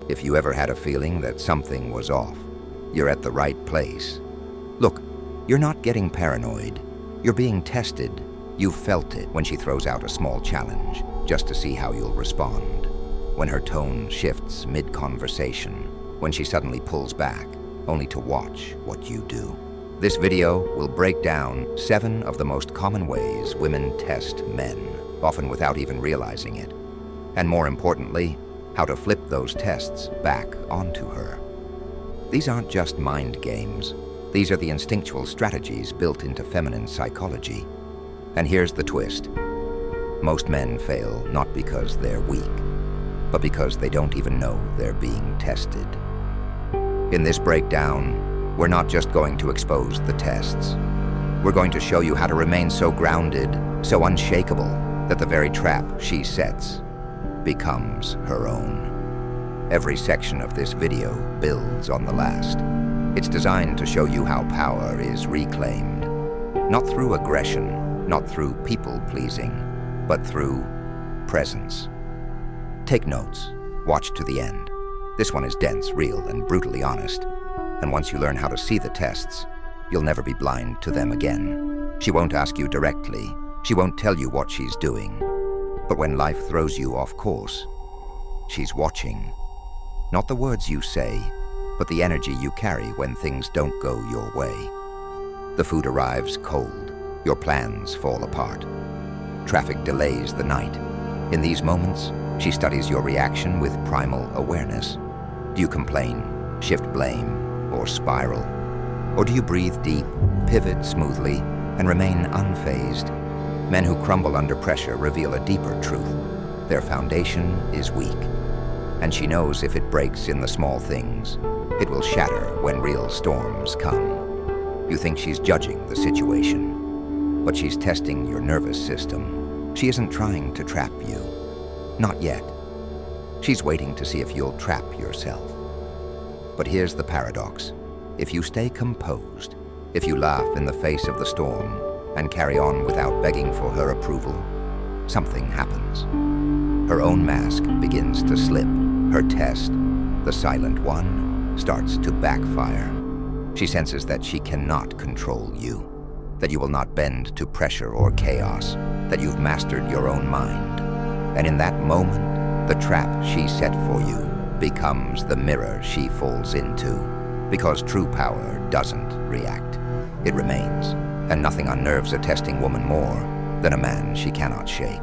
If you ever had a feeling that something was off, you're at the right place. Look, you're not getting paranoid. You're being tested. You've felt it when she throws out a small challenge, just to see how you'll respond. When her tone shifts mid-conversation, when she suddenly pulls back, only to watch what you do. This video will break down 7 of the most common ways women test men, often without even realizing it. And more importantly, how to flip those tests back onto her. These aren't just mind games. These are the instinctual strategies built into feminine psychology. And here's the twist. Most men fail not because they're weak, but because they don't even know they're being tested. In this breakdown, we're not just going to expose the tests. We're going to show you how to remain so grounded, so unshakable, that the very trap she sets becomes her own. Every section of this video builds on the last. It's designed to show you how power is reclaimed, not through aggression, not through people-pleasing, but through presence. Take notes. Watch to the end. This one is dense, real, and brutally honest. And once you learn how to see the tests, you'll never be blind to them again. She won't ask you directly. She won't tell you what she's doing. But when life throws you off course, she's watching. Not the words you say, but the energy you carry when things don't go your way. The food arrives cold. Your plans fall apart. Traffic delays the night. In these moments, she studies your reaction with primal awareness. Do you complain, shift blame, or spiral? Or do you breathe deep, pivot smoothly, and remain unfazed? Men who crumble under pressure reveal a deeper truth. Their foundation is weak. And she knows if it breaks in the small things, it will shatter when real storms come. You think she's judging the situation, but she's testing your nervous system. She isn't trying to trap you. Not yet. She's waiting to see if you'll trap yourself. But here's the paradox. If you stay composed, if you laugh in the face of the storm, and carry on without begging for her approval, something happens. Her own mask begins to slip. Her test, the silent one, starts to backfire. She senses that she cannot control you, that you will not bend to pressure or chaos, that you've mastered your own mind. And in that moment, the trap she set for you becomes the mirror she falls into. Because true power doesn't react. It remains. And nothing unnerves a testing woman more than a man she cannot shake.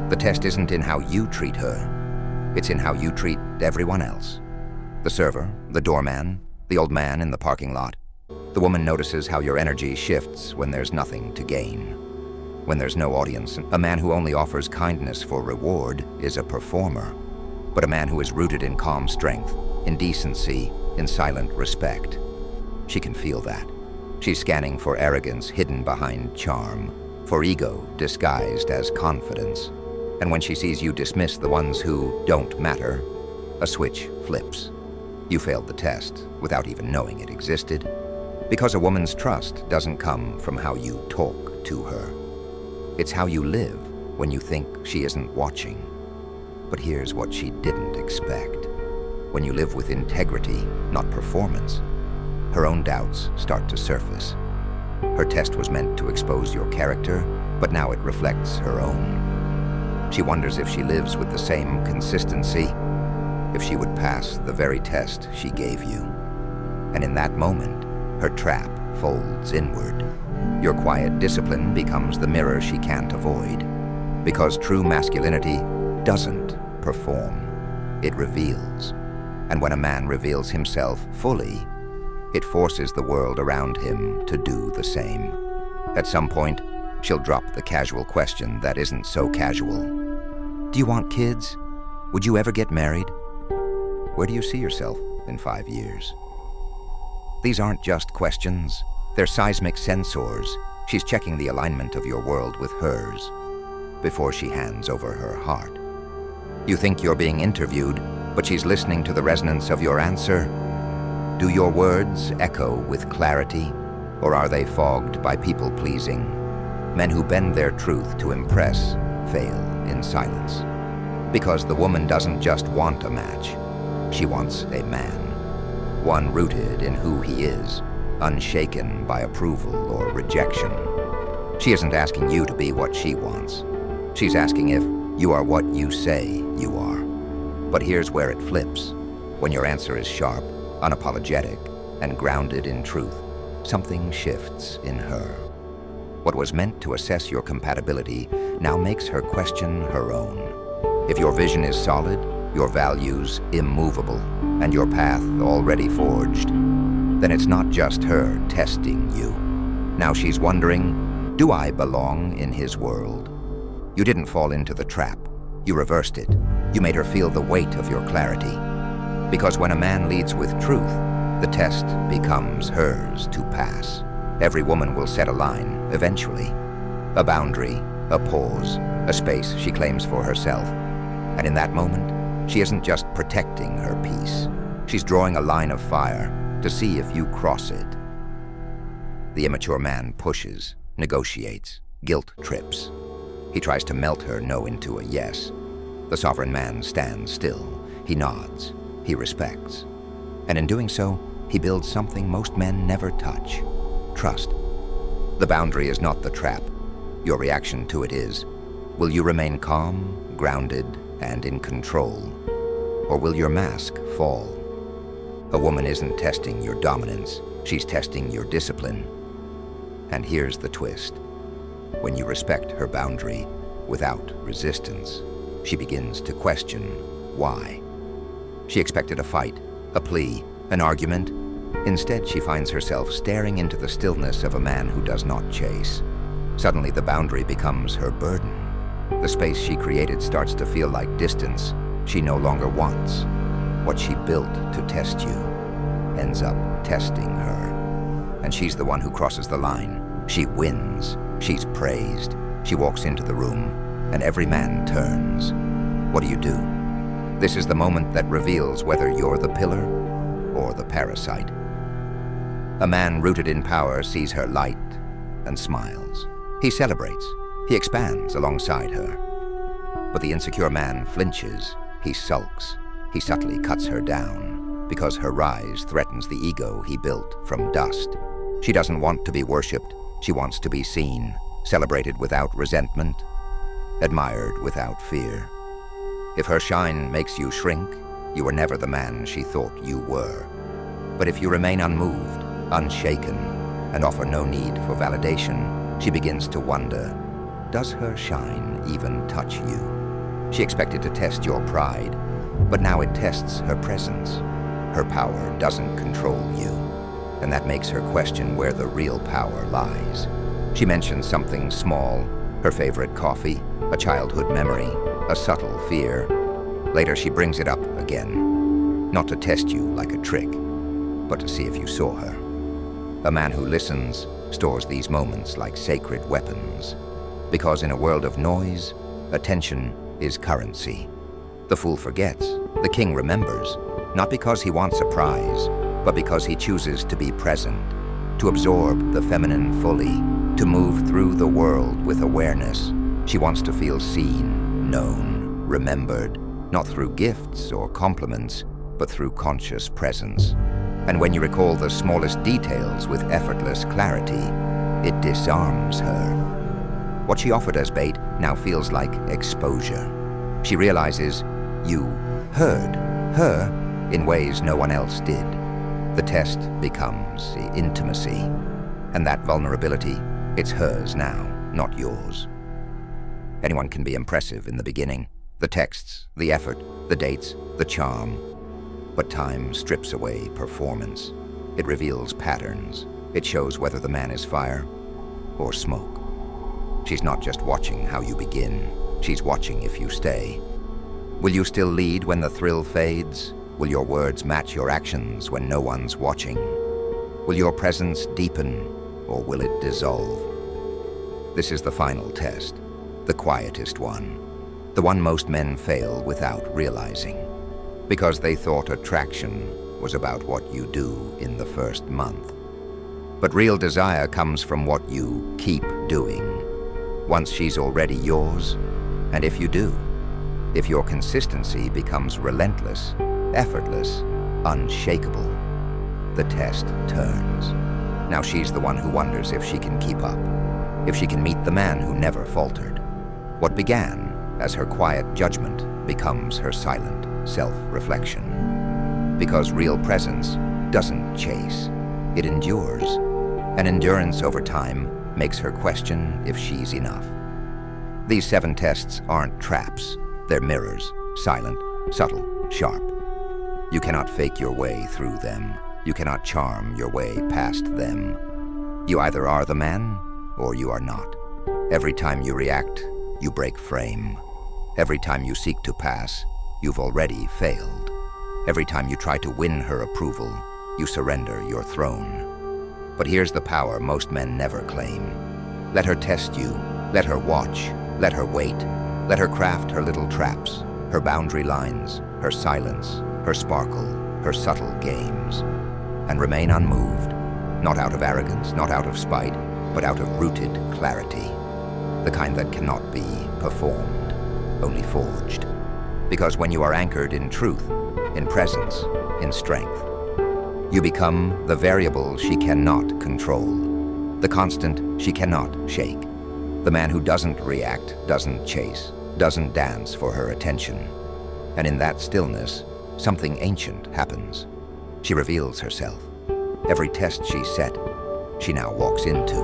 The test isn't in how you treat her. It's in how you treat everyone else. The server, the doorman, the old man in the parking lot. The woman notices how your energy shifts when there's nothing to gain. When there's no audience, a man who only offers kindness for reward is a performer. But a man who is rooted in calm strength, in decency, in silent respect. She can feel that. She's scanning for arrogance hidden behind charm, for ego disguised as confidence. And when she sees you dismiss the ones who don't matter, a switch flips. You failed the test without even knowing it existed, because a woman's trust doesn't come from how you talk to her. It's how you live when you think she isn't watching. But here's what she didn't expect. When you live with integrity, not performance, her own doubts start to surface. Her test was meant to expose your character, but now it reflects her own. She wonders if she lives with the same consistency, if she would pass the very test she gave you. And in that moment, her trap folds inward. Your quiet discipline becomes the mirror she can't avoid. Because true masculinity doesn't perform, it reveals. And when a man reveals himself fully, it forces the world around him to do the same. At some point, she'll drop the casual question that isn't so casual. Do you want kids? Would you ever get married? Where do you see yourself in 5 years? These aren't just questions. They're seismic sensors. She's checking the alignment of your world with hers before she hands over her heart. You think you're being interviewed, but she's listening to the resonance of your answer. Do your words echo with clarity, or are they fogged by people-pleasing? Men who bend their truth to impress fail in silence. Because the woman doesn't just want a match. She wants a man. One rooted in who he is, unshaken by approval or rejection. She isn't asking you to be what she wants. She's asking if you are what you say you are. But here's where it flips. When your answer is sharp, unapologetic, and grounded in truth, something shifts in her. What was meant to assess your compatibility now makes her question her own. If your vision is solid, your values immovable, and your path already forged, then it's not just her testing you. Now she's wondering, do I belong in his world? You didn't fall into the trap. You reversed it. You made her feel the weight of your clarity. Because when a man leads with truth, the test becomes hers to pass. Every woman will set a line, eventually. A boundary, a pause, a space she claims for herself. And in that moment, she isn't just protecting her peace. She's drawing a line of fire to see if you cross it. The immature man pushes, negotiates, guilt trips. He tries to melt her no into a yes. The sovereign man stands still. He nods. He respects. And in doing so, he builds something most men never touch: trust. The boundary is not the trap. Your reaction to it is, will you remain calm, grounded, and in control? Or will your mask fall? A woman isn't testing your dominance. She's testing your discipline. And here's the twist. When you respect her boundary without resistance, she begins to question why. She expected a fight, a plea, an argument. Instead, she finds herself staring into the stillness of a man who does not chase. Suddenly, the boundary becomes her burden. The space she created starts to feel like distance she no longer wants. What she built to test you ends up testing her. And she's the one who crosses the line. She wins. She's praised. She walks into the room, and every man turns. What do? This is the moment that reveals whether you're the pillar or the parasite. A man rooted in power sees her light and smiles. He celebrates. He expands alongside her. But the insecure man flinches. He sulks. He subtly cuts her down because her rise threatens the ego he built from dust. She doesn't want to be worshipped. She wants to be seen, celebrated without resentment, admired without fear. If her shine makes you shrink, you were never the man she thought you were. But if you remain unmoved, unshaken, and offer no need for validation, she begins to wonder, does her shine even touch you? She expected to test your pride, but now it tests her presence. Her power doesn't control you, and that makes her question where the real power lies. She mentions something small, her favorite coffee, a childhood memory, a subtle fear. Later she brings it up again, not to test you like a trick, but to see if you saw her. A man who listens stores these moments like sacred weapons, because in a world of noise, attention is currency. The fool forgets, the king remembers, not because he wants a prize, but because he chooses to be present, to absorb the feminine fully, to move through the world with awareness. She wants to feel seen, known, remembered, not through gifts or compliments, but through conscious presence. And when you recall the smallest details with effortless clarity, it disarms her. What she offered as bait now feels like exposure. She realizes you heard her in ways no one else did. The test becomes intimacy, and that vulnerability, it's hers now, not yours. Anyone can be impressive in the beginning. The texts, the effort, the dates, the charm. But time strips away performance. It reveals patterns. It shows whether the man is fire or smoke. She's not just watching how you begin. She's watching if you stay. Will you still lead when the thrill fades? Will your words match your actions when no one's watching? Will your presence deepen, or will it dissolve? This is the final test, the quietest one, the one most men fail without realizing, because they thought attraction was about what you do in the first month. But real desire comes from what you keep doing, once she's already yours, and if you do, if your consistency becomes relentless, effortless, unshakable. The test turns. Now she's the one who wonders if she can keep up, if she can meet the man who never faltered. What began as her quiet judgment becomes her silent self-reflection. Because real presence doesn't chase, it endures. And endurance over time makes her question if she's enough. These 7 tests aren't traps. They're mirrors, silent, subtle, sharp. You cannot fake your way through them. You cannot charm your way past them. You either are the man or you are not. Every time you react, you break frame. Every time you seek to pass, you've already failed. Every time you try to win her approval, you surrender your throne. But here's the power most men never claim. Let her test you, let her watch, let her wait, let her craft her little traps, her boundary lines, her silence, her sparkle, her subtle games, and remain unmoved, not out of arrogance, not out of spite, but out of rooted clarity, the kind that cannot be performed, only forged. Because when you are anchored in truth, in presence, in strength, you become the variable she cannot control, the constant she cannot shake, the man who doesn't react, doesn't chase, doesn't dance for her attention. And in that stillness, something ancient happens. She reveals herself. Every test she set, she now walks into.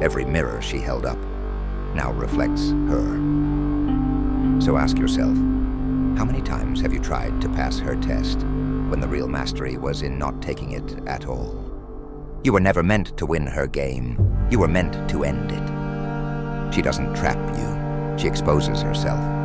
Every mirror she held up now reflects her. So ask yourself, how many times have you tried to pass her test when the real mastery was in not taking it at all? You were never meant to win her game. You were meant to end it. She doesn't trap you. She exposes herself.